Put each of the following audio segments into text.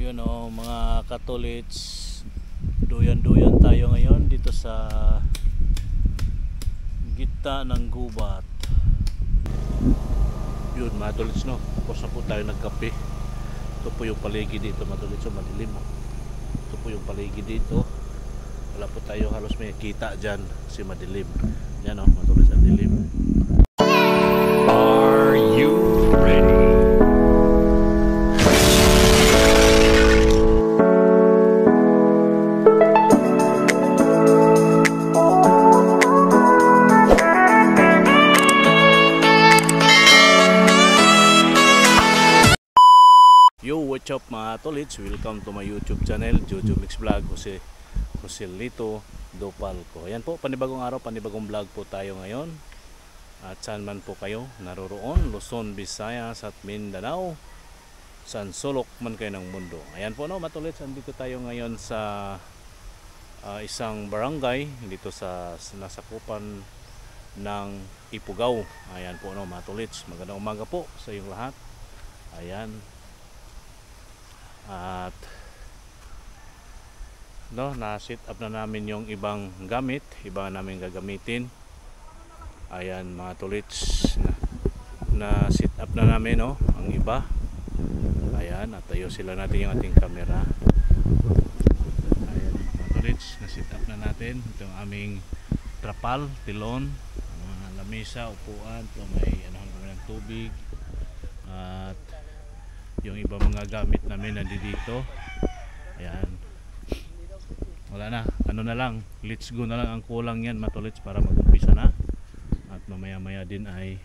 Yun o mga katolits, duyan-duyan tayo ngayon dito sa gitna ng gubat. Yun mga katolits, no, tapos na po tayo nagkape. Ito po yung paligid dito mga katolits, so madilim. Ito po yung paligid dito, wala po tayo halos may kita dyan kasi madilim. Yan o mga katolits, ang dilim. Are you ready? Yo, what's up mga tolits? Welcome to my YouTube channel, Jojo Mix Vlog, Joselito Dopalco. Ayan po, panibagong araw, panibagong vlog po tayo ngayon. At saan man po kayo naroroon, Luzon, Visayas at Mindanao, saan sulok man kayo ng mundo. Ayan po no, mga tolits, andito tayo ngayon sa isang barangay dito sa nasakupan ng Ifugao. Ayan po no, mga tolits, magandang umaga po sa inyong lahat. Ayan. At no, na-set up na namin yung ibang gamit, iba namin gagamitin. Ayan mga tolits, na-set up na namin no, ang iba. Ayan, at ayusin natin yung ating camera. Ayan mga tolits, na-set up na natin itong aming trapal, tilon, lamesa, upuan, ito may anahan kami ng tubig. At yung iba mga gamit namin nandito. Ayan, wala na, ano na lang, let's go na lang ang kulang yan mga tolits para mag-umpisa na. At mamaya maya din ay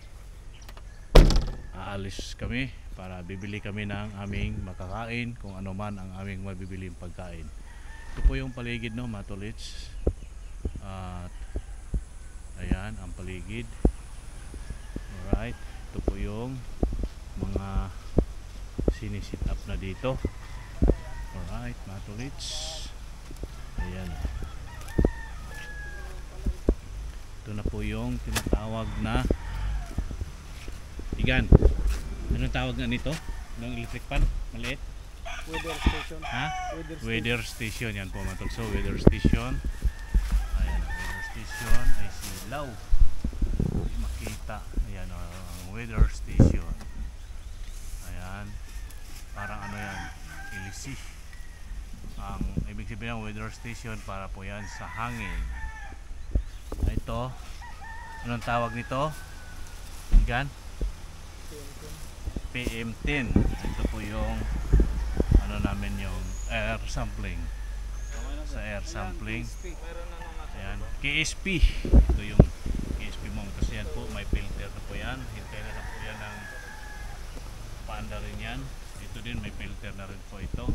aalis kami para bibili kami ng aming makakain, kung ano man ang aming mabibiling pagkain. Ito po yung paligid no mga tolits. At ayan ang paligid. Alright, ito po yung mga sinisit up na dito. Alright mga tolits, ayan, ito na po yung tinatawag na igan. Anong tawag nga nito? Anong electric fan? Maliit? Weather station. Ha? Weather station. Yan po mga tolits. So weather station. Ayan, weather station ay silaw. Hindi makita. Ayan ang weather station. Ayan, parang ano yan, ilisi. Ang ibig sabihin ng weather station, para po yan sa hangin. Ito, anong tawag nito? Igan? PM10. Ito po yung ano namin, yung air sampling. Sa air sampling. Ayan, KSP. Ito yung KSP mo. Kasi yan po, may filter na po yan. Hintay na lang po yan ng paanda rin yan. Ito din may filter na rin po ito.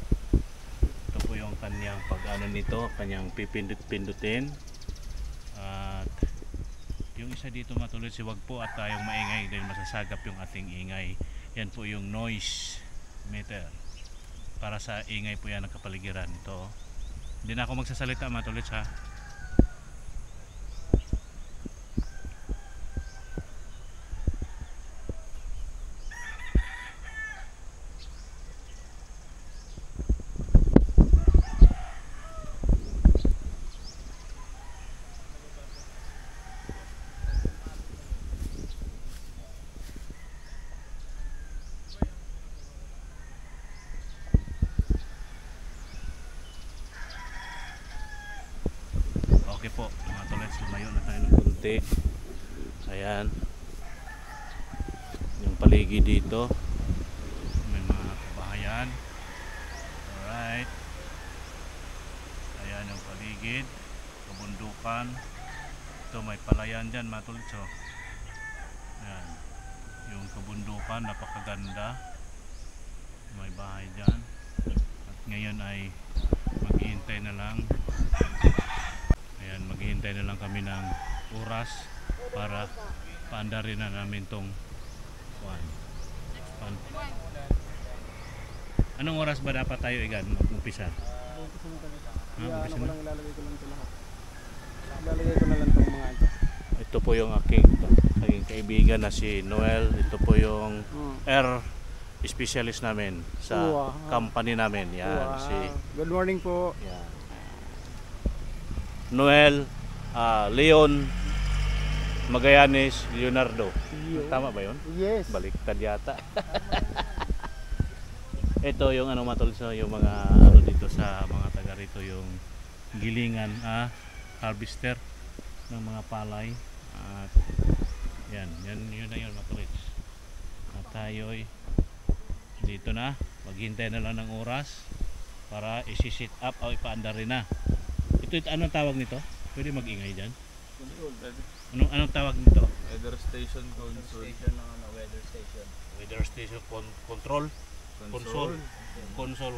Ito po yung kanyang pag-ano nito, kanyang pipindut-pindutin. At yung isa dito matuloy, si wag po at tayong maingay dahil masasagap yung ating ingay. Yan po yung noise meter. Para sa ingay po yan ang kapaligiran. Ito, hindi na ako magsasalita matuloy ha. Okay po mga tolets, lumayo na tayo ng konti. Ayan yung paligid dito, may mga kabahayan. Alright, ayan yung paligid, kabundukan. Ito may palayan dyan mga tolets. Ayan yung kabundukan, napakaganda, may bahay dyan. At ngayon ay maghihintay na lang. Ayan, maghihintay na lang kami ng oras para paandarin na namin tong anong oras ba dapat tayo igan mag-umpisa? Ilalagay ko lang ito lahat. Ilalagay ko na lang itong mga ito. Ito po yung aking kaibigan na si Noel. Ito po yung air specialist namin sa Wow. company namin. Yan, Wow. si Good morning po. yan. Noel, Leon, Magallanes, Leonardo. Tama ba yun? Yes. Baliktad yata. Ito yung ano matol sa yung mga ano dito sa mga taga rito yung gilingan, harvester ng mga palay. At yan yun na yun matulits. At tayo'y dito na, maghintay na lang ng oras para isi-sit up o ipaandar rin na. Ito anong tawag nito? Pwede mag-ingay dyan? Anong tawag nito? Weather station console. Weather station control. Console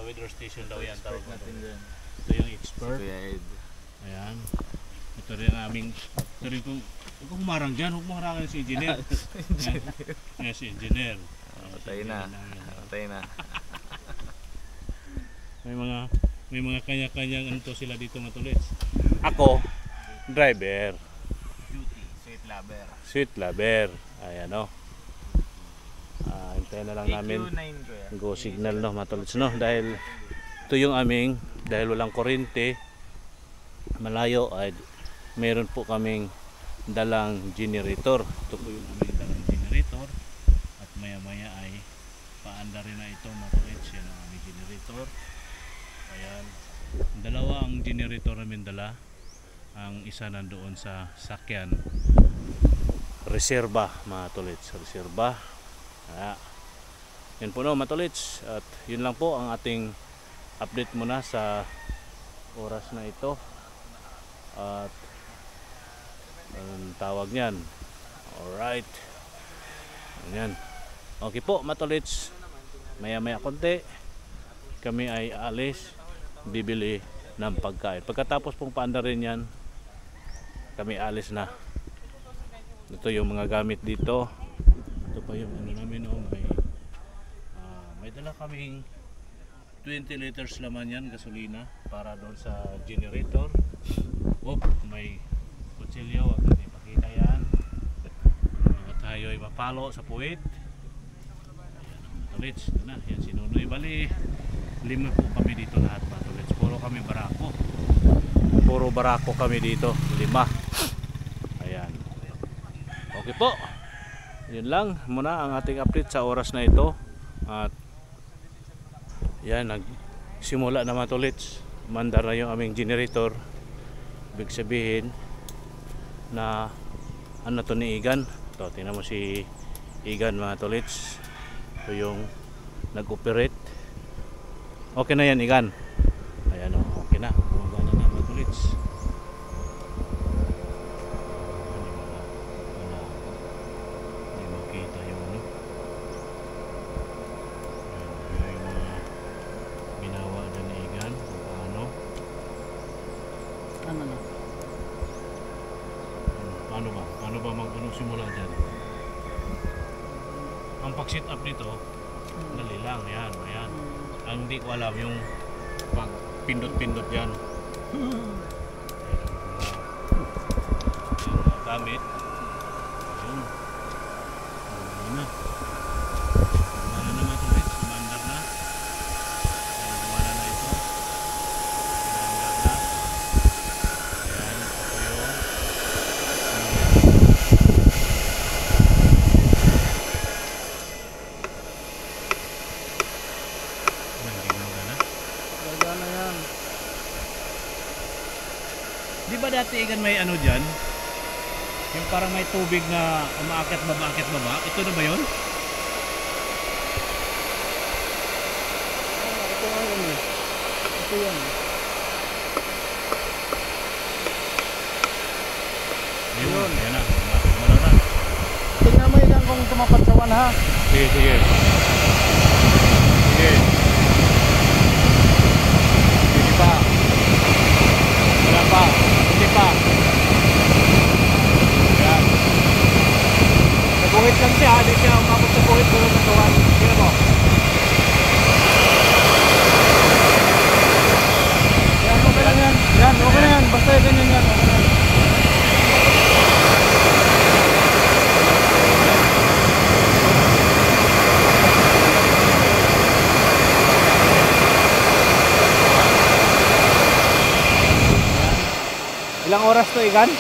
weather station daw yan tawag natin nito. dyan. Ito yung expert. Kuya Ed. Ayan. Ito rin ang aming kung humarang dyan, huwag maharangan si engineer. Ayan si engineer. Patay na. Patay na. May mga kanya-kanyang ano to sila dito matulits. Ako, driver. Sweet lover. Sweet lover. Ayan o. Hintayin na lang namin AQ9 kuya. go signal no matulits no. Dahil ito yung aming, dahil walang kuryente, malayo ay meron po kaming dalang generator. Ito po yung aming dalang generator. At maya maya ay paanda rin na ito matulits. Yan ang aming generator. Ayan. Dalawa ang generator namin dala. Ang isa nandoon sa sakyan. Reserba matulits. Reserba. Yan po no matulits. At yun lang po ang ating update muna sa oras na ito. At ang tawag niyan. Alright. Ayan. Okay po matulits. Maya maya konti kami ay aalis, bibili ng pagkain. Pagkatapos pong paandarin yan, kami alis na. Ito yung mga gamit dito. Ito pa yung ano namin no, may dala kaming 20 liters laman yan gasolina para doon sa generator. May kutsilyo, wag natin ipakita yan. At tayo ay mapalo sa puwit. Matulits, ito na, yan si Nunoy. Bali, 5 po kami dito lahat matulits. Puro kami barako. Puro barako kami dito, 5. Ayan. Okay po. Yun lang muna ang ating update sa oras na ito. At yan, nagsimula na matulits. Mandar na yung aming generator. Ibig sabihin na ano to ni Igan. Ito, tingnan mo si Igan mga tolits. Ito yung nag-operate. Okay na yan Igan. Ayan o, okay na. Gumagana na mga tolits. Hindi makita yung ano. Ayan, yung mga ginawa dyan ni Igan. Paano? Ano na? Paano ba? Paano ba simula dyan? Ang pag-sit up nito, dali lang. Yan, ayan. Ang hindi ko alam yung pag pindot-pindot yan. Yung mga gamit. Yun. Gumana na. Gumana na mga tulit. Gumandar na. Ayan, gumana na ito. Gumandar na. Ayan, ito yung Gagana yan. di ba dati Igan may ano dyan? Yung parang may tubig na umaakit baba. Ito na ba yun? Ito nga yun eh. Ito yan. Yun. Ayan na. Gumana na. Tingnan mo yan kung tumapat sa 1 ha. Sige, sige. Sige. Hindi pa. Wala pa. Hindi pa. Ayan. Nabuhit lang siya. Hindi siya umabot sa buhit. Pero nagawa. Tingnan mo. Yan, okay lang yan. Yan, okay na yan. Basta ganyan yan. Okay na yan. Ilang oras to, Igan?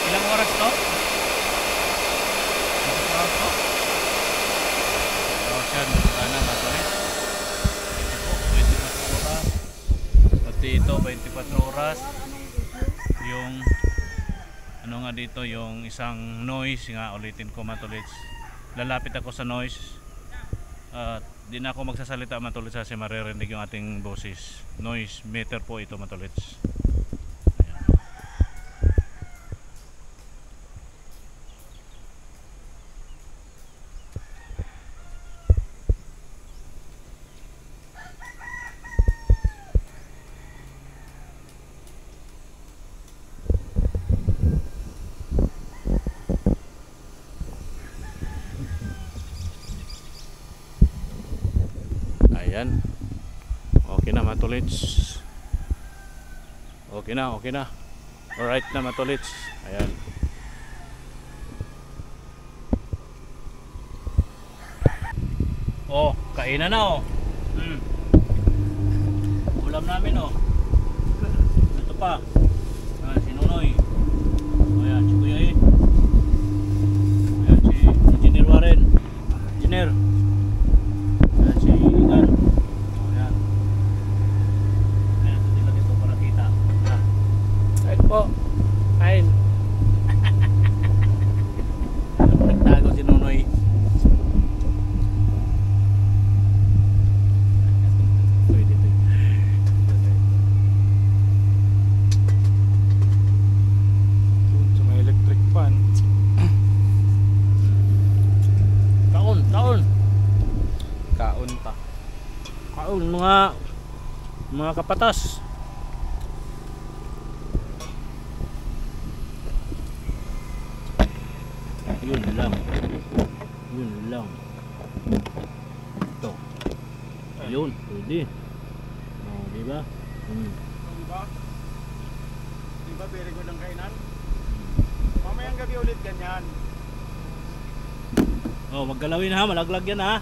Ilang oras to? Ilang oras to? Oras yan, sana matulis. Ito po, 24 oras. Pati ito, 24 oras. Yung ano nga dito, yung isang noise nga, ulitin ko matulits. Lalapit ako sa noise. Di na ako magsasalita matulits kasi maririnig yung ating boses. Noise meter po ito matulits. Ayan. Okay na matulits. Okay na, okay na. Alright na matulits. Ayan. Oh, kainan na oh. Ulam namin oh. Ito pa. Si Nonoy. Ayan, si Kuya eh. Ayan, si Engineer Warren. Engineer. Ayan, si Igan. Ayan. Ayan, hindi lang ito para kita. Ayan po. Kain. Nagtago si Nonoy. Kaon mga kapatas. Yun lang. Yun lang. Ito. Ayun, pwede. Oh, di ba? Di ba? Di ba very good ang kainan? Mamayang gabi ulit ganyan. Oh, maggalawin ha, malaglag yan ha.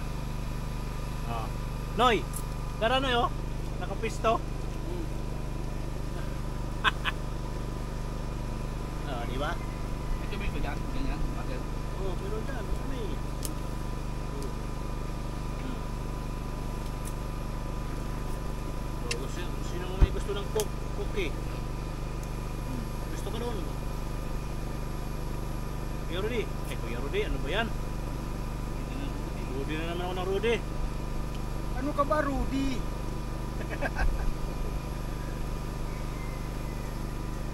Oh. Noy, tara Noy oh. Nakapisto. Oh, di ba? Ito ba dyan? Ganyan? Bakit? Oh, pero dyan, ano eh. Oh, sino mo may gusto ng cookie? Gusto ka nun? Kuya Rudy. Kuya Rudy, ano ba yan? Rudy na naman ako ng Rudy. Ano ka ba, Rudy?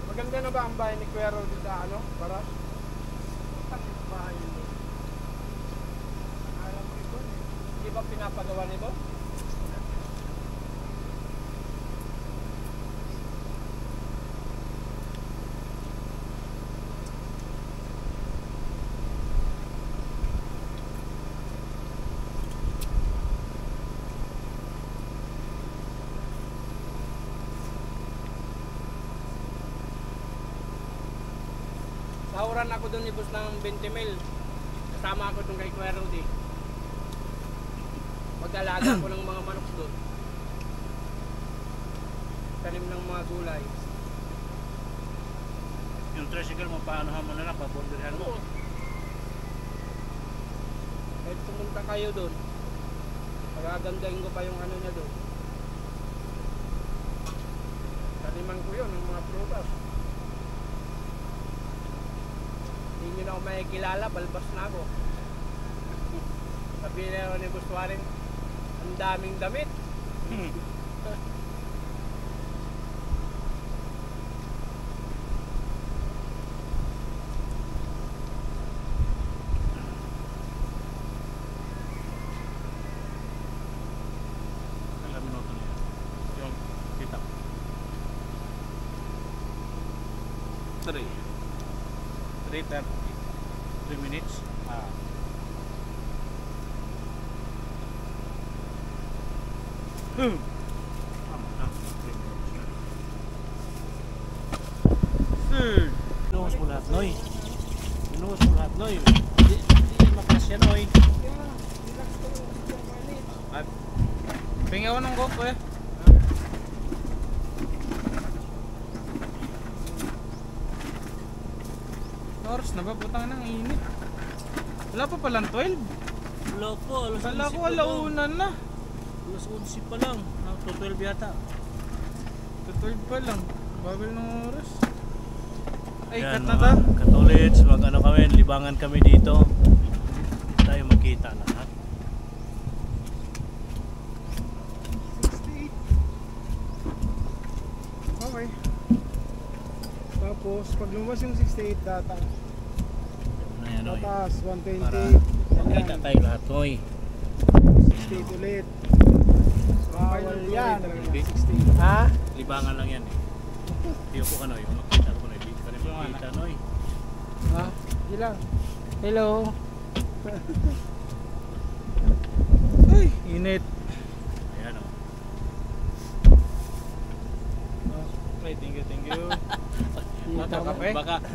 Maganda na ba ang bahay ni Kuya Rudy sa ano? Para? Ang bahay nito. Alam mo ito? Di ba pinapagawa nito? Sahuran ako doon ibus ng 20 mil. Kasama ako doon kay Kuya Rudy. Mag-alaga ko ng mga manok doon. Tanim ng mga gulay. Yung tricycle mo, paano mo na lang, paborderhan mo? Kahit pumunta kayo doon, pagagandahin ko pa yung ano niya doon. Taniman ko yun, ng mga prutas. Hindi nyo na ako makikilala, balbas na ako. Sabi na ni Boss Warren, ang daming damit. Ilang minuto na yan? Yung kita. 3 minutes. Inuhos mo lahat, Noy. Inuhos mo lahat, Noy. Hindi makasya, Noy. lakad. Pingawan ng GoPro eh. Oras na ba? Putang nang init. Wala pa palang 12. Wala po, alas Kala 11 ko pa lang. alaunan na. Alas 11 pa lang. Ah, 12 yata. 12 pa lang. Bagal ng oras. Ay, Yan, cut na mga ta. Katolits, mag ano kami, libangan kami dito. Tayo makita lahat. 68. Okay. Tapos, pag lumabas yung 68 data, Ano yan, oy. tatas, 120. Para makita Yan. tayo lahat, oy. 68 ulit. Bawal yan. Hindi. 68. Ha? Libangan lang yan eh. Hindi po ka, oy. Kung makita ko na, hindi ka rin makita, oy. Ha? Ilang? Hello. Ay, init. Ayan, oh. Okay, thank you, thank you.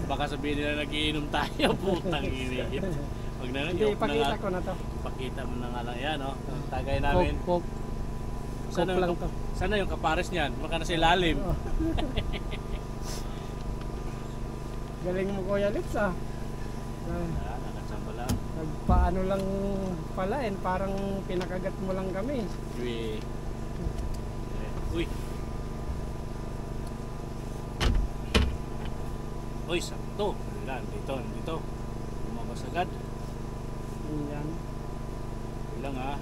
Baka sabihin nila nagiinom tayo, putang init. Wag na lang, Hindi, ipakita ko na to. Pakita mo na nga lang yan, oh. Tagay namin. Coke. Sana, Coke lang to. sana yung kapares niyan, baka nasa ilalim. Galing mo, Kuya Lips, ah. Ah, nakatsamba lang. Nagpaano lang pala, parang pinakagat mo lang kami. Uy. Uy. Uy, sakto. Ilan, dito. Lumabas agad. Yan. Ilang ah.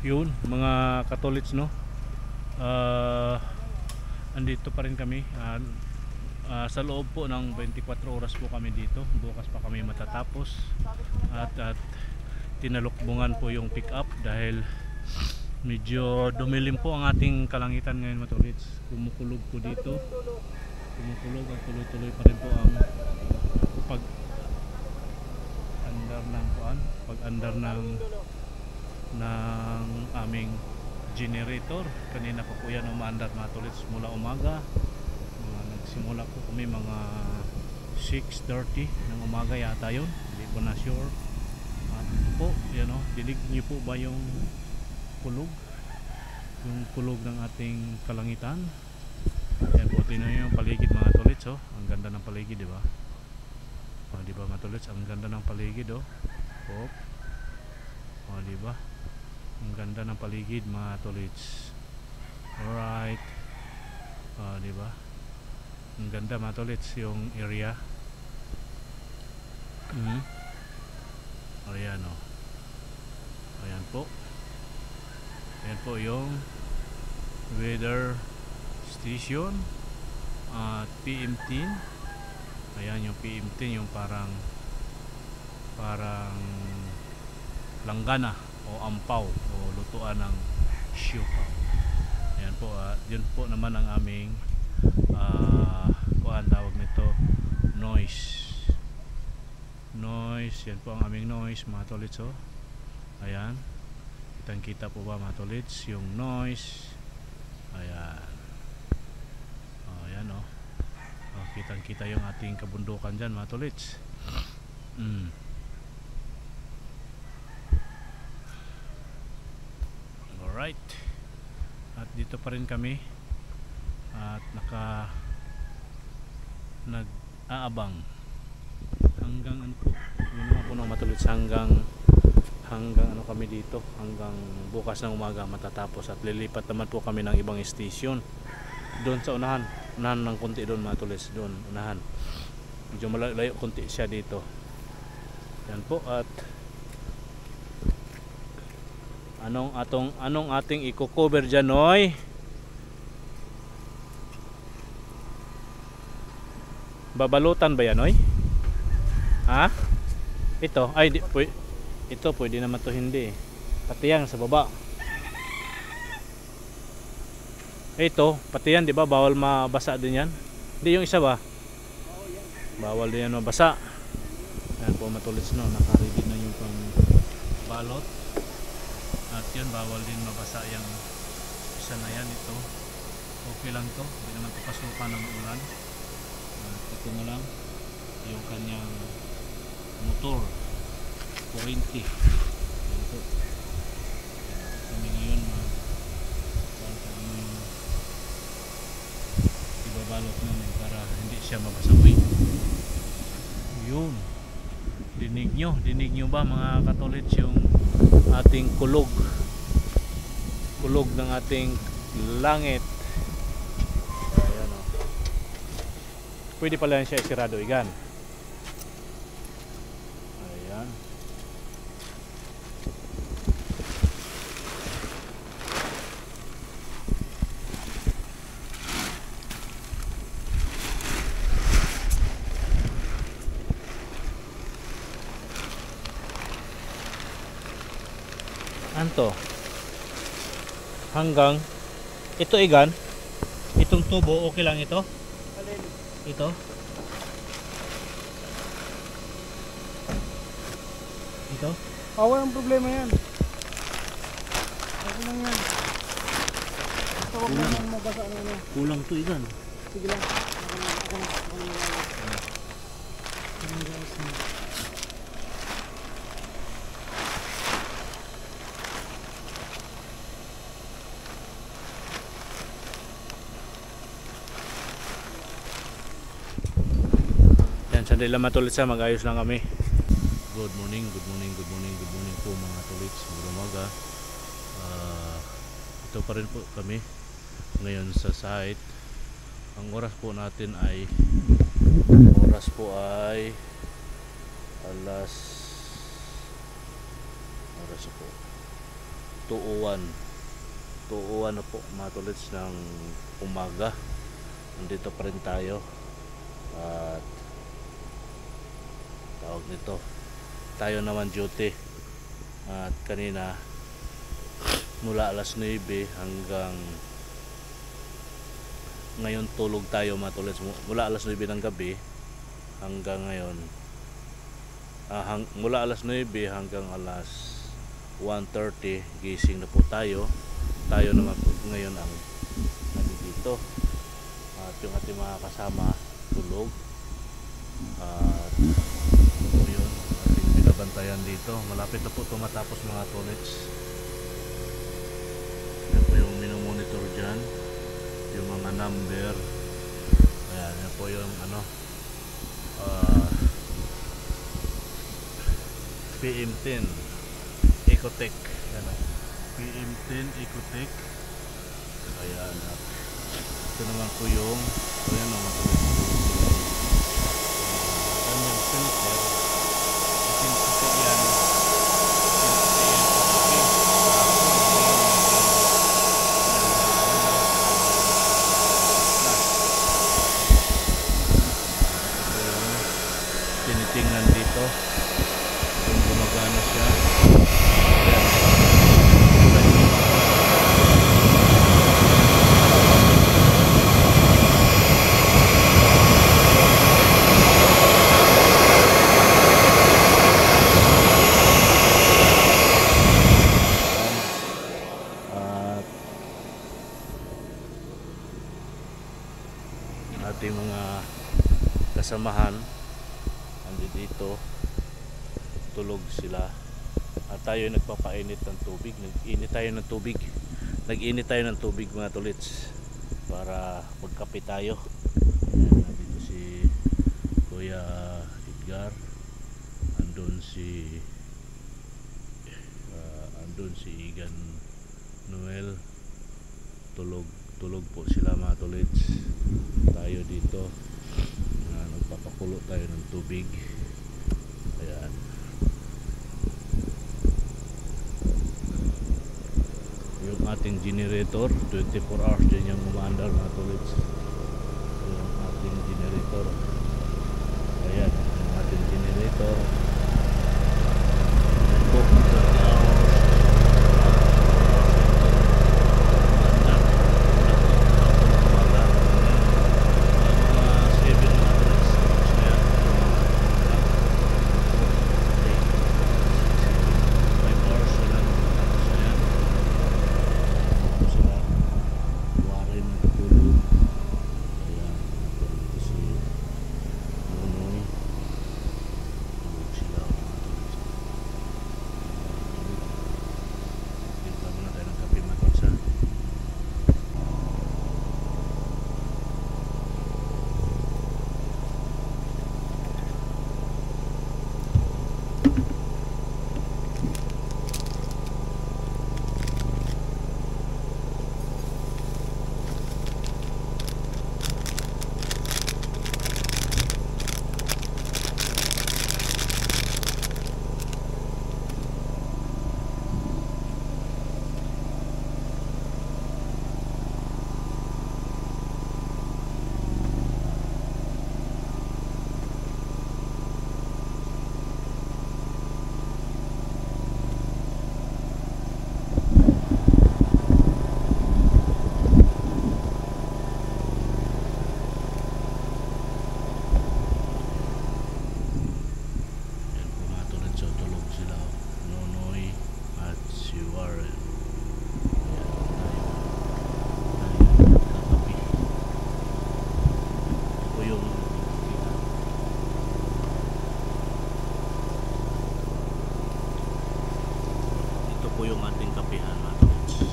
Yun, mga Katolits, no? Andito pa rin kami. Sa loob po ng 24 oras po kami dito. Bukas pa kami matatapos. At tinalukbungan po yung pick up dahil medyo dumilim po ang ating kalangitan ngayon, mga Katolits. Kumukulog po dito. Kumukulog at tuloy-tuloy pa rin po ang pag-andar ng aming generator. Kanina pa po yan umaandar, mga Katolits, mula umaga. Nagsimula po kami mga 6:30 ng umaga yata yun, hindi ko na sure. At po, yan o, dinig niyo po ba yung kulog ng ating kalangitan? Yan po, tingnan niyo yung paligid, mga Katolits, oh. Ang ganda ng paligid, di ba? Oh, di ba, mga Katolits, ang ganda ng paligid, oh. Oh, di ba? Ang ganda ng paligid, mga Katolits. Alright. Oh, di ba? Ang ganda, mga Katolits, yung area. Ayan, oh. Ayan po. Ayan po yung weather station at PM10. Ayan yung PM10, yung parang langgana o ampaw o lutuan ng siopaw. Ayan po, yun po naman ang aming kuan tawag nito, noise. Yan po ang aming noise, mga Katolits, oh. Ayan, kitang kita po ba, mga Katolits, yung noise. Ayan, oh, ayan, oh. Oh, kitang kita yung ating kabundukan dyan, mga Katolits. Alright, at dito pa rin kami at nag-aabang hanggang ano po, yun mga po ng Matulits, hanggang ano kami dito, hanggang bukas ng umaga matatapos, at lilipat naman po kami ng ibang station doon sa unahan ng konti doon, mga Tulis, doon unahan, medyo malayo konti siya dito. Yan po, at anong ating i-cover dyan, oy? Babalutan ba yan, oy? Ha? Ito, ay ito pwede naman to, hindi. Pati yan sa baba. Ito, pati yan, di ba? Bawal mabasa din yan. Hindi, yung isa ba? Bawal din yan mabasa. Yan po, Matulits, no, nakaready na yung pang balot. At yun, bawal din mabasa yung isa na yan. Ito, okay lang to, hindi naman to pasukan ng ulan. At ito na lang yung kanyang motor. kuryente. Yan po. Kami ngayon ibabalot namin para hindi siya mabasawi. Yun. Dinig nyo ba mga katolits yung ating kulog ng ating langit. Ayan o. Pwede pala yan siya isirado, igan. Ayan. Anto hanggang ito igan, itong tubo okay lang ito, Alin? ito Walang problema yan. Okay lang yan. Basta huwag naman mabasa ang ano. kulang to igan. Sige lang. Ako na. Yan, sandali lang mga tolits, mag-ayos lang kami. Good morning po mga tolits. Magandang umaga. Ito pa rin po kami ngayon sa site. Ang oras po natin ay alas 2:01 na po mga tolits ng umaga. Nandito pa rin tayo at tawag nito, tayo naman duty. At kanina mula alas 9 hanggang ngayon tulog tayo mga tolits. Mula alas 9 ng gabi hanggang ngayon, mula alas 9 hanggang alas 1:30 gising na po tayo naman po ngayon ang nandito, at yung ating mga kasama tulog. At yun, ating binabantayan dito. Malapit na po tumatapos mga tolits. Yan po yung minomonitor dyan, yung mga number. Ayan, yan po yung ano, PM10 Ecotech. Yan, PM10 Ecotech. Ayan, at ito naman po yung ayan, mga kanyang filter. Filter yan. Tinitingnan dito kung gumagana siya. At ating mga kasamahan dito, tulog sila at tayo nagpapainit ng tubig. Nag-init tayo ng tubig mga tolits para magkape tayo. Ayan, dito si Kuya Edgar, andun si Igan Noel, tulog po sila mga tolits. Tayo dito nagpapakulo tayo ng tubig. Ayan. Yung ating generator 24 hours din yung umaandar mga tolits. Yung ating generator, ayan, yung ating generator. Ayan po, 20 hours. yung ating kapihan, mga tolits.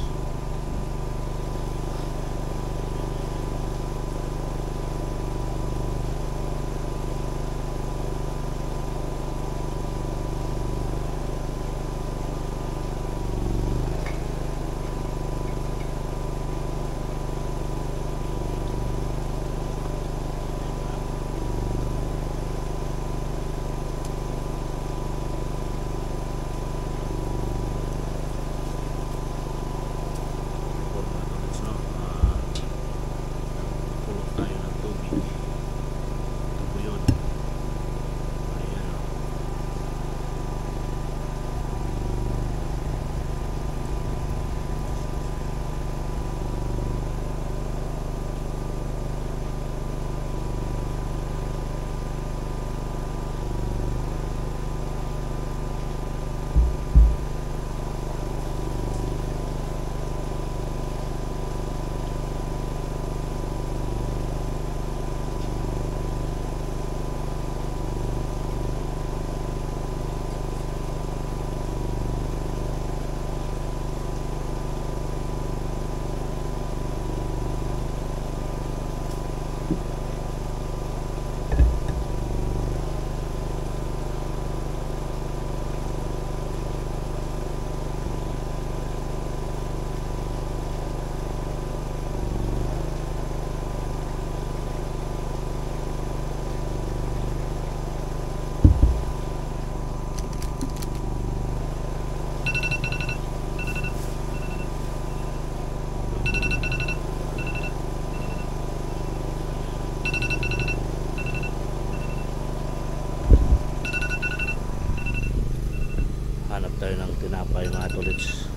Hanap tayo ng tinapay, mga tolits.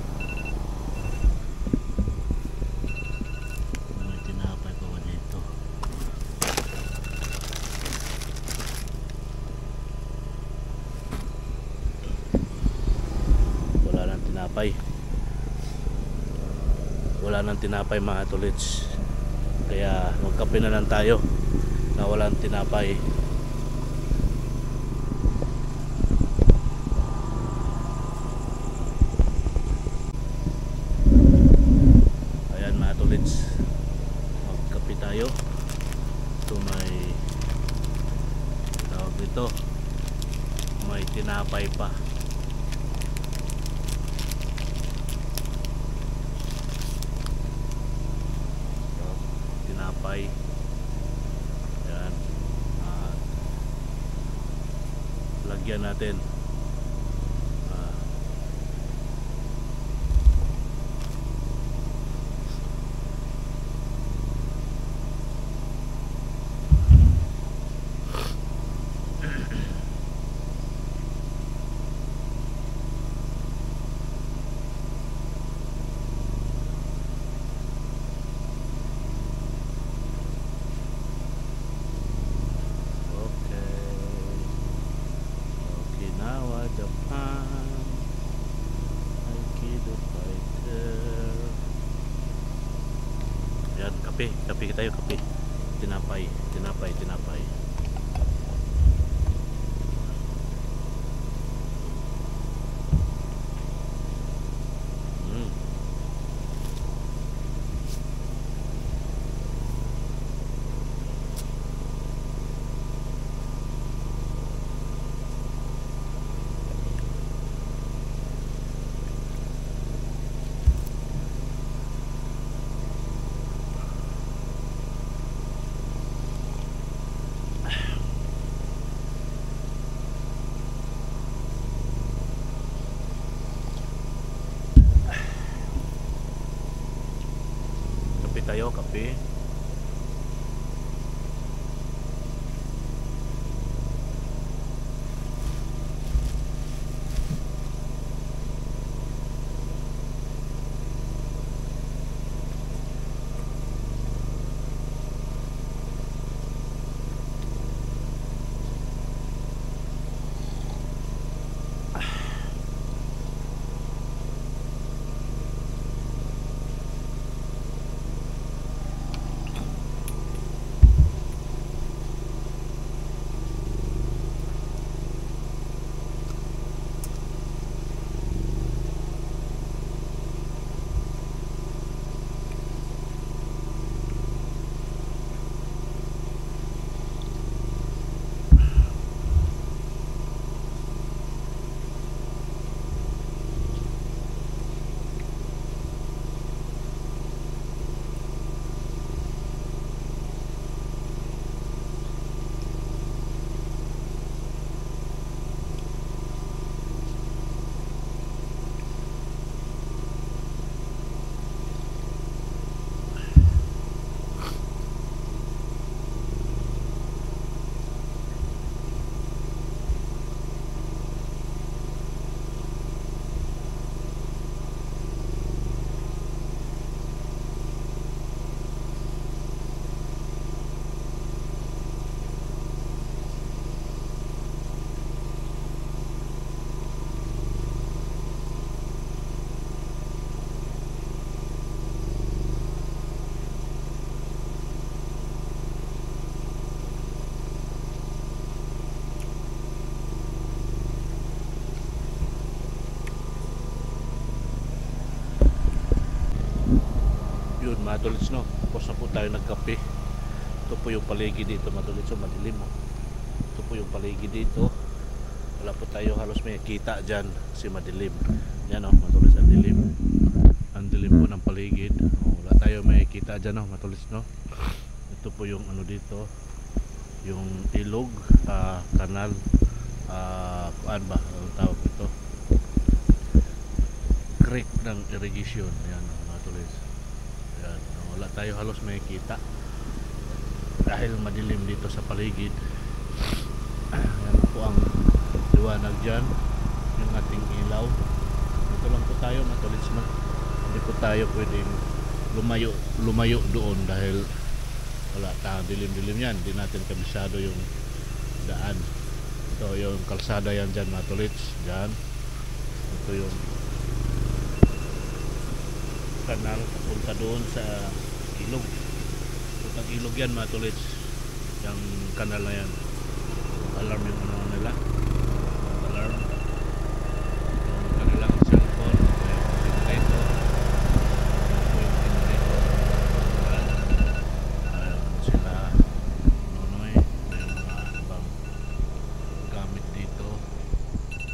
May tinapay pa ba dito? Wala nang tinapay. Wala nang tinapay, mga tolits. Kaya magkape na lang tayo na walang tinapay. Magkape tayo. Ito may tawag dito, may tinapay pa. Tinapay yan. Lagyan natin. Yan, kape tayo, kape. Tinapay. Kape. Madulits, no? Tapos na po tayo nagkape. Ito po yung paligid dito, Madulits. So madilim, oh. Ito po yung paligid dito. Wala po tayo halos may kita dyan kasi madilim. Yan, oh, Madulits, ang dilim. Ang dilim po ng paligid. Oh, wala tayo may kita dyan, oh, Madulits, no? Ito po yung ano dito, yung ilog, kanal, kuan ba ang tawag ito, creek ng irrigation. Yan, mga tulis. Yan, wala tayo halos may kita dahil madilim dito sa paligid. Yan po ang liwanag dyan, yung ating ilaw. Ito lang po tayo, mga tulis, no? Hindi po tayo pwedeng lumayo doon dahil wala tayong dilim-dilim yan. Hindi natin kabisado yung daan. Ito yung kalsada yan dyan, mga tulits. Dyan. Ito yung kanal papunta doon sa ilog. Puntang ilog yan, mga tulits. Yung kanal na yan. Alarm yung ano nila. Alarm. Yung kanilang cellphone. Yung generator. Yung generator. Sila nonoy. Yung mga ibang gamit dito.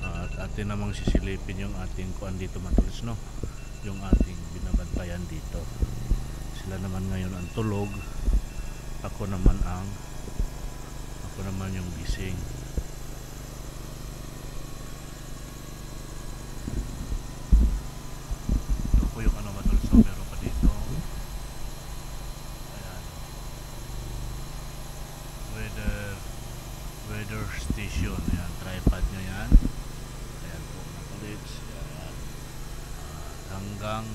At atin namang sisilipin yung ating kuan dito, matulis, no? Yung ating binabantayan dito. Sila naman ngayon ang tulog. Ako naman yung gising. Ito po yung ano, matulis, no? Meron pa dito. Ayan. Weather station. Ayan, tripod nyo yan. Ayan po, matulis. Ayan. Hanggang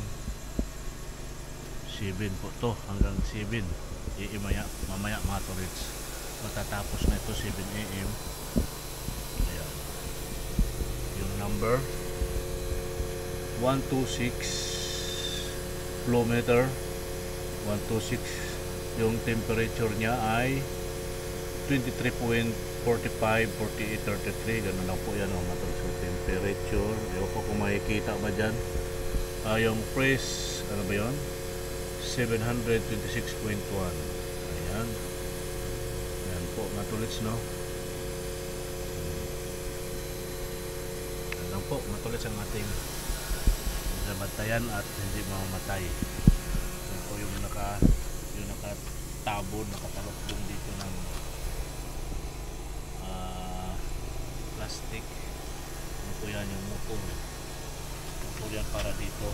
7 po to, hanggang 7 mamaya mga turits matatapos na ito 7 AM. Ayan. Yung number 126 kilometer 126. Yung temperature niya ay 23.45, 48, 33. Ganun lang po yan, mga turits. Yung temperature, ewan ko kung makikita ba dyan. Yung press, ano ba yun? 726.1. Ayan. Ayan po, matulits, no? Ayan lang po, matulits ang ating nabantayan at hindi mamamatay. Ayan po yung nakatabon, nakatalokbong dito ng plastic. Ano po yan, yung motor. Motor yan para dito,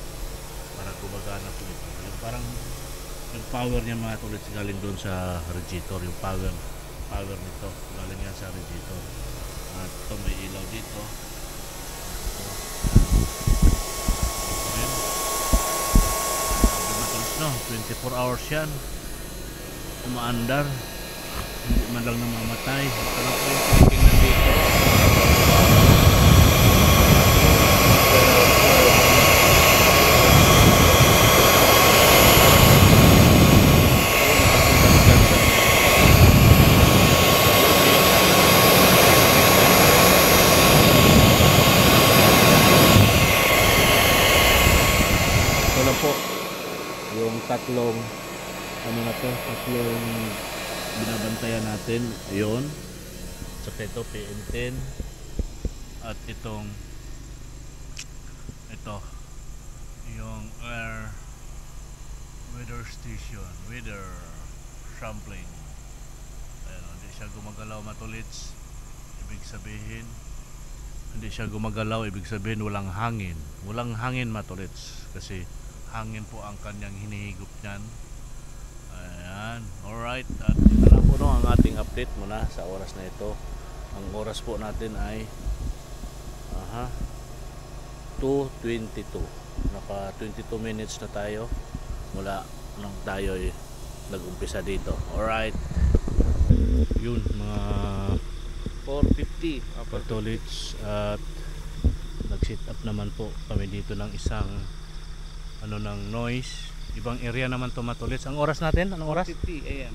para gumagana po ito. Yung parang yung power niya, mga tulits, galing doon sa radiator. Yung power nito galing yan sa radiator. At ito may ilaw dito. Ayan. Matulis, no? 24 hours yan umaandar, hindi man lang namamatay. Ito lang po yung tinitingnan dito. Tatlong binabantayan natin, yun, saka ito PN10 at ito yung weather station, weather sampling. Ayan, hindi siya gumagalaw, matulits. Ibig sabihin walang hangin, matulits, kasi hangin po ang kanyang hinihigop niyan. Ayan, alright. At ito na po, no, ang ating update muna sa oras na ito. Ang oras po natin ay 2:22. Naka 22 minutes na tayo mula nung tayo nag-umpisa dito. Alright. Yun, mga 4:50 patolits. At nag-sit up naman po kami dito ng isang ng noise. Ibang area naman to, matulits. Ang oras natin, anong oras? 4:50 AM.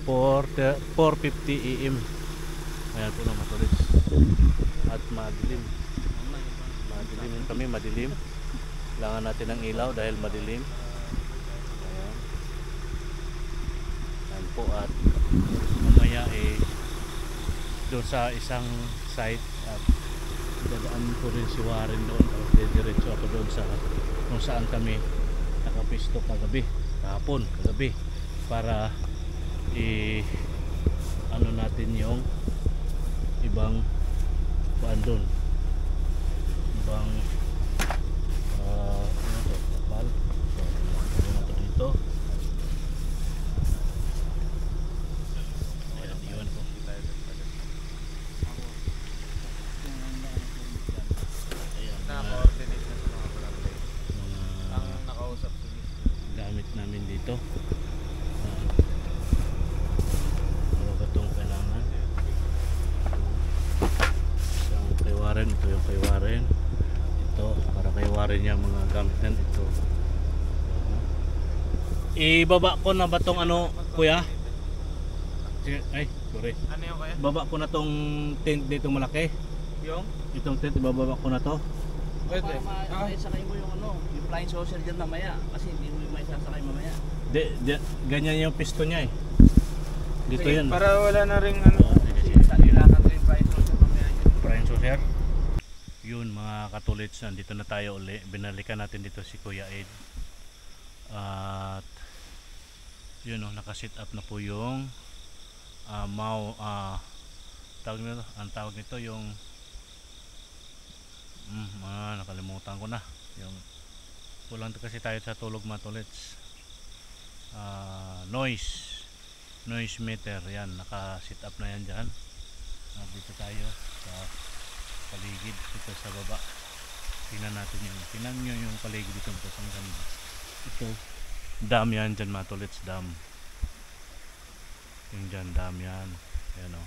4:50 AM. Ayan po na, matulits. At madilim kami, madilim. Kailangan natin ng ilaw dahil madilim. Ayan. po at mamaya doon sa isang site at dadaan ko rin si Warren doon tapos diretso ako doon sa kung saan kami nakapisto kahapon kagabi para ano natin yung ibang doon ibang ano to kapal so ano to dito ayan iwan ko ayan Naka-coordinate na sa mga barangay. mga Ang nakausap si gamit namin dito ano ba itong kailangan isang kay Warren ito yung kay Warren ito para kay Warren yung mga gamit na ito ibaba ko na ba tong ano kuya sige ay sorry Ano yung kaya? baba ko na tong tent dito malaki Yung? itong tent ibababa ko na to Pwede. Ah. Isakay mo yung ano, yung flying saucer dyan mamaya kasi hindi mo may sasakay mamaya. ganyan yung piston niya eh dito Sige, yan para wala na ring ano. sige, sige. Kailangan ko yung flying saucer mamaya dyan. Brian Soser. Yun mga katulits, nandito na tayo uli. Binalikan natin dito si Kuya Ed. At yun nakasit up na po yung tawag nito, ang tawag nito yung nakalimutan ko na. Yung kulang kasi tayo sa tulog mga tulits. Noise meter, yan, naka-sit up na yan dyan. Dito tayo sa paligid dito sa baba. Tingnan natin yung nyo yung paligid dito ang ganda. Ito dam yan dyan mga tolits, dam yung dyan dam yan yan o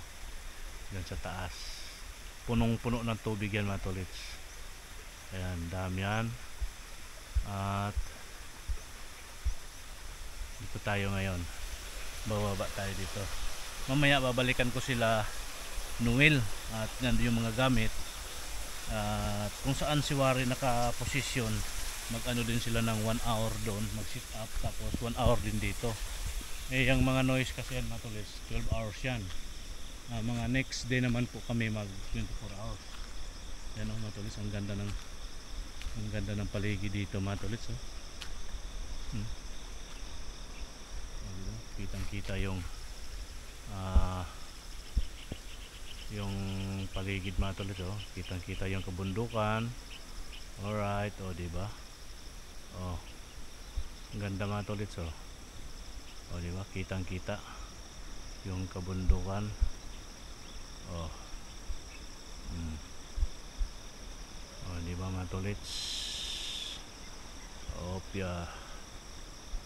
dyan sa taas punong puno ng tubig yan mga tolits. Ayan dam yan at dito tayo ngayon, bababa tayo dito. Mamaya babalikan ko sila Noel at nandun yung mga gamit at kung saan si Warren nakaposisyon, mag-ano din sila ng 1 hour doon, mag sit up tapos 1 hour din dito. Yung mga noise kasi yan matulis 12 hours yan. Mga next day naman po kami mag 24 hours. Yan o matulis, ang ganda ng paligid dito matulis kitang kita yung paligid mga tulis kitang kita yung kabundukan. Alright, diba ang ganda mga tulis diba kitang kita yung kabundukan diba mga tulis opya.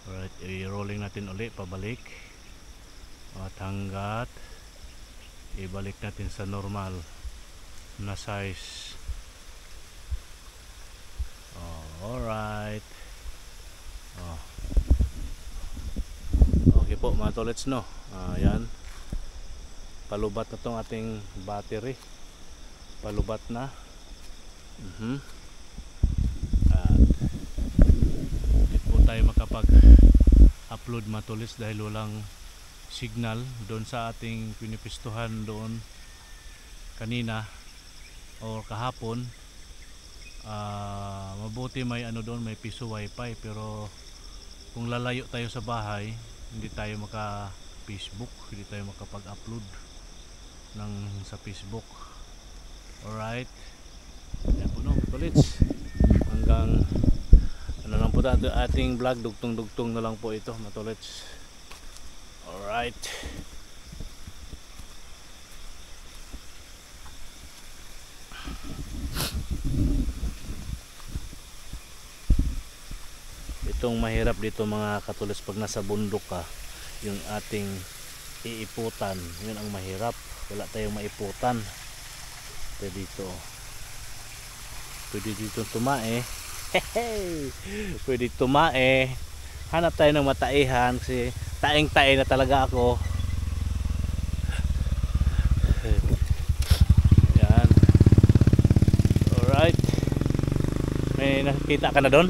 Alright, i-rolling natin uli pabalik at hanggat ibalik natin sa normal na size. Alright, okay po mga tolets yan, palubat na tong ating battery, palubat na. Tayo makapag-upload matulis dahil walang signal doon sa ating pinipistuhan doon kanina o kahapon. Mabuti may doon, may piso wifi, pero kung lalayo tayo sa bahay hindi tayo maka-Facebook, hindi tayo makapag-upload sa Facebook. Alright, yan po matulis hanggang lang po ating vlog, dugtong-dugtong na lang po ito matulits. Alright, itong mahirap dito mga katulits pag nasa bundok ka, yung ating iiputan, yun ang mahirap, wala tayong maiputan. Pwede dito tumae. Pwede tumae, hanap tayo ng mataihan kasi taing-tae na talaga ako. Yan. Alright, may nakikita ka na doon?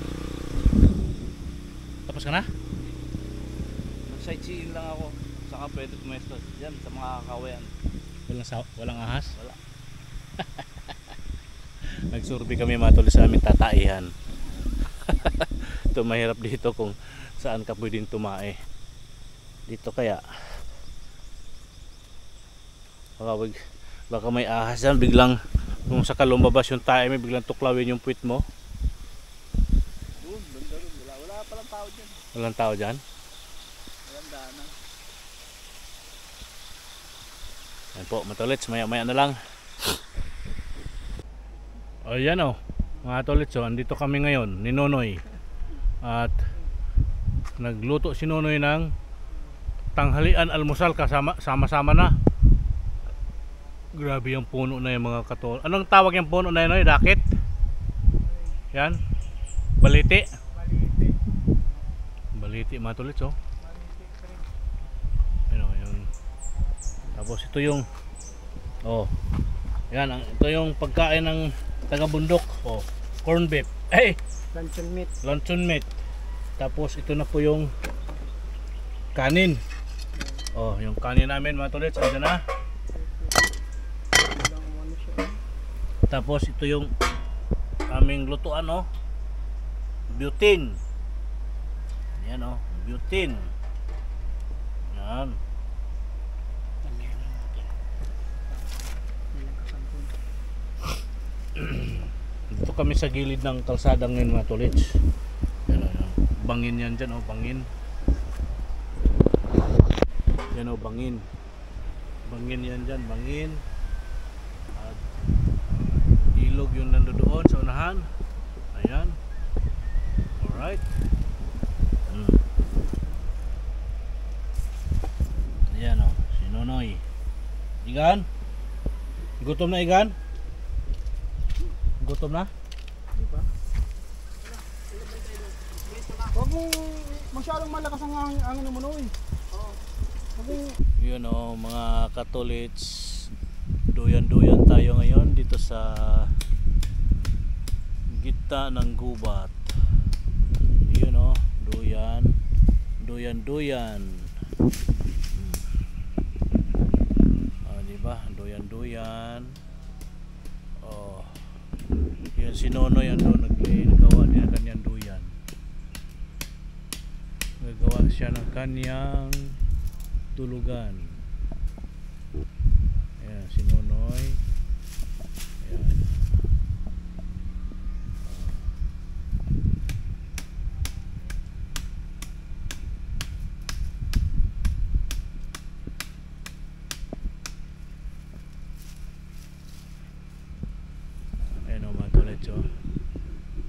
Tapos ka na? Sightseeing lang ako sa Saka pwede pumesto dyan sa mga kawayan. Walang ahas? Wala. Nagsurvey kami mga tol sa aming tataihan. Ito mahirap dito kung saan ka pwedeng tumae. Dito kaya baka may ahas dyan, biglang kung saka lumabas yung tae may biglang tuklawin yung puwit mo. Doon, banda doon. Wala palang tao dyan. Walang tao dyan. Walang daanan. Yan po mga tolits, maya maya na lang. O yan o mga tolits, andito kami ngayon ni Nonoy. At nagluto si Nonoy ng tanghalian almusal kasama sama-sama na. Grabe yung puno na yung mga katol. Anong tawag yung puno na yun? Dakit? Yan. Baliti. Baliti mga tolits oh. Ano yung tapos ito yung yan, ito yung pagkain ng taga-bundok. Corn beef. Luncheon meat. Tapos ito na po yung kanin. Yung kanin namin mga tolits, andyan na. Tapos ito yung aming lutuan butane. Yan butane. Yan. Dito kami sa gilid ng kalsada ngayon mga tolits. Yan bangin yan dyan bangin. Yan bangin. Bangin yan dyan, bangin. At ilog yung nandoon sa unahan. Ayan. Alright. Ayan si Nonoy. Igan? Gutom na Igan? Gutom na? Huwag mong masyadong malakas ang angin ng Nonoy. Yun mga katolits, duyan-duyan tayo ngayon dito sa gitna ng gubat. Yun duyan-duyan. Diba? Duyan-duyan. Yun si Nonoy nagawa niya ng kanyang duyan. Nagawa siya ng kanyang tulugan. Ayan si Nonoy. Ayan. Ayan mga tolits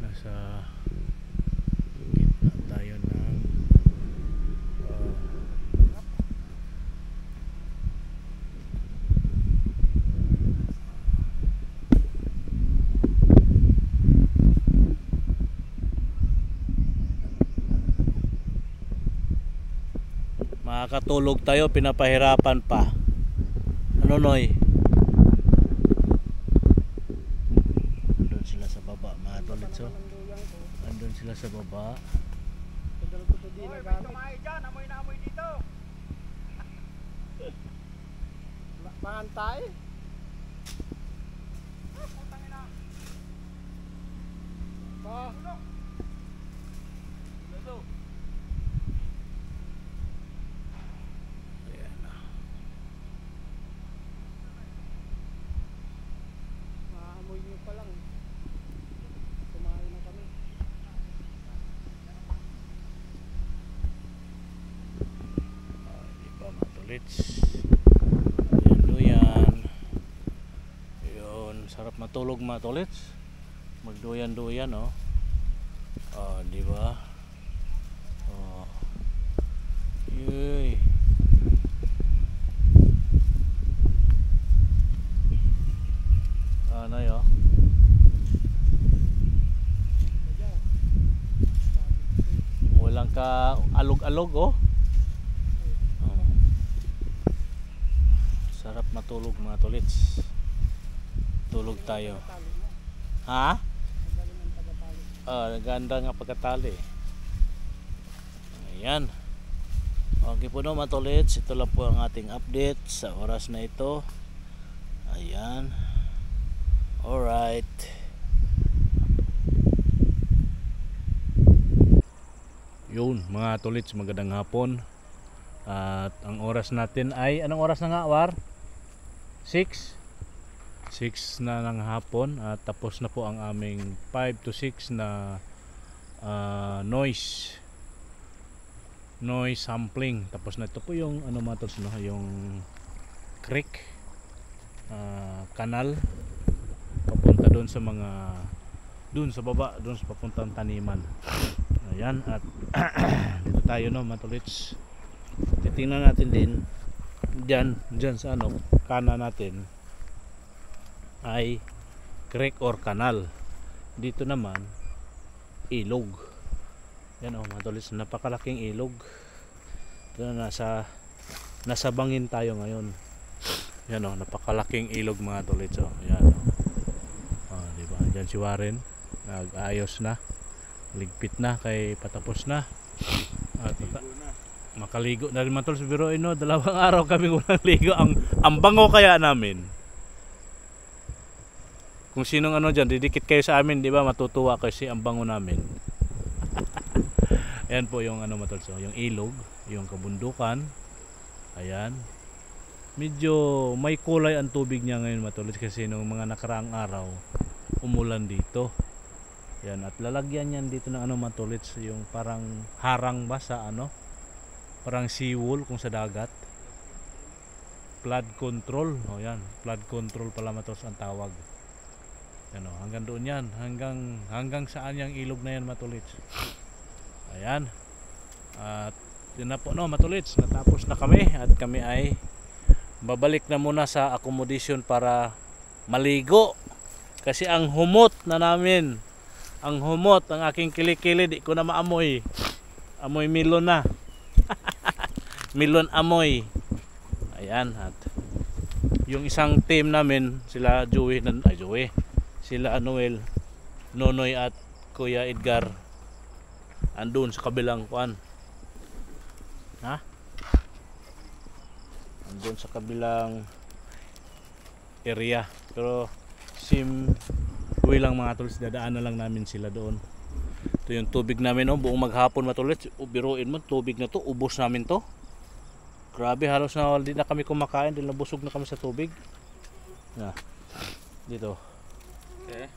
nasa gitna tayo ng makakatulog tayo, pinapahirapan pa. Ano Noy? Andun sila sa baba mga tolits andun sila sa baba. Tumayo dyan, amoy na amoy dito. Mahantay. Putang ina. Ayan na. Maamoy nyo pa lang. Tumayo na kami. Diba mga tolits, duyan-duyan. Yun, sarap matulog mga tolits, magduyan-duyan diba? Yuy. Ano walang ka alog-alog sarap matulog mga tolits. Tulog tayo. Ha? Ganda nga pagkatali. Ayan. Okay po no mga tolits, ito lang po ang ating update sa oras na ito. Ayan. Alright. Yun mga tolits, magandang hapon. At ang oras natin ay, anong oras na nga War? 6 na ng hapon. At tapos na po ang aming 5 to 6 na noise sampling. Tapos na ito po yung ano mga tolits, no? Yung creek, kanal papunta doon sa mga doon sa baba, doon sa papuntang taniman. Ayan, at dito tayo no mga tolits. Titingnan natin din dyan sa ano kanan natin ay creek or kanal. Dito naman ilog. Yan o mga tolits, napakalaking ilog. Ito na nasa bangin tayo ngayon. Yan o, napakalaking ilog mga tolits o. Yan o, diba? Diyan si Warren nag-ayos na, ligpit na kay patapos na. At makaligo na rin mga tolits. Pero no, 2 araw kami walang ligo. Ang bango kaya namin. Kung sinong ano dyan, didikit kayo sa amin, di ba? Matutuwa kasi ang bango namin. Ayan po yung ano mga tolits, yung ilog, yung kabundukan. Ayan. Medyo may kulay ang tubig niya ngayon mga tolits kasi nung mga nakaraang araw umulan dito. Ayan, at lalagyan yan dito ng ano mga tolits, yung parang harang ba sa ano? Parang seawall kung sa dagat. Flood control. O yan, flood control pala mga tolits ang tawag. Yan o, hanggang doon yan, hanggang saan yung ilog na yan mga tolits. Ayan. At yun na po no mga tolits, natapos na kami at kami ay babalik na muna sa accommodation para maligo. Kasi ang humot na namin, ang aking kilikili, di ko na maamoy. Amoy milon na. Milon amoy. Ayan, at yung isang team namin, sila sila Noel, Nonoy at Kuya Edgar, andun sa kabilang kuan. Andun sa kabilang area. Pero way lang mga tolits, dadaan na lang namin sila doon. Ito yung tubig namin, buong maghapon mga tolits. Biruin mo, tubig na to, ubos namin to. Grabe, halos na hindi na kami kumakain dahil nabusog na kami sa tubig. Dito. Okay.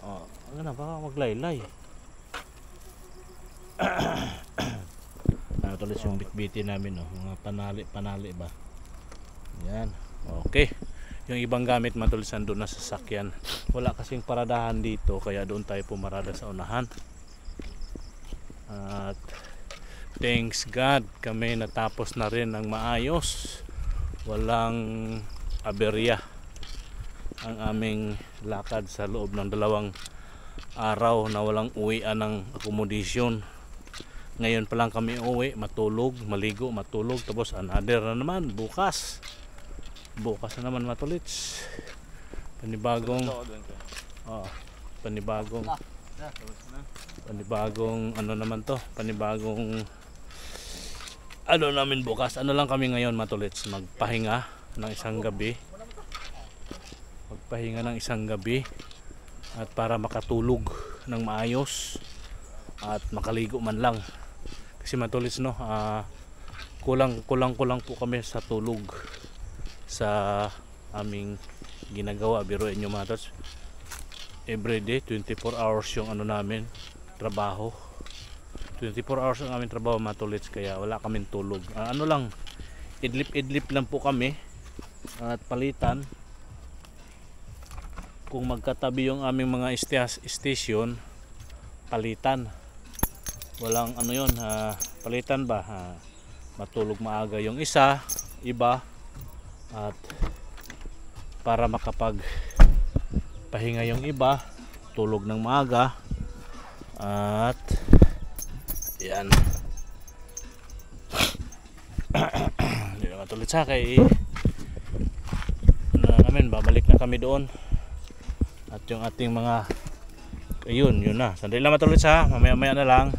Ano na, baka maglaylay. Tolits yung bitbiti namin, mga panali ba. Yan, okay. Yung ibang gamit mga tolits nandun na sa sasakyan. Wala kasing paradahan dito, kaya doon tayo pumarada sa unahan. At thanks God, kami natapos na rin ng maayos. Walang aberya ang aming lakad sa loob ng 2 araw na walang uwian ng accommodation. Ngayon pa lang kami uwi, matulog, maligo, matulog, tapos another na naman bukas na naman mga tolits. Panibagong ano naman to, panibagong ano namin bukas. Ano lang kami ngayon mga tolits, magpahinga ng isang gabi at para makatulog ng maayos at makaligo man lang kasi mga tolits no, kulang po kami sa tulog sa aming ginagawa. Biruin nyo mga tolits, everyday 24 hours yung ano namin trabaho, 24 hours ang aming trabaho mga tolits, kaya wala kaming tulog. Ano lang, idlip lang po kami at palitan. Kung magkatabi yung aming mga station, palitan. Walang ano yun, palitan ba, matulog maaga yung iba at para makapag pahinga yung iba, tulog ng maaga. At yan, hindi naman tuloy sa kay namin, babalik na kami doon. At yung ating mga, ayun, yun na, sandali lang matuloy sa, mamaya na lang.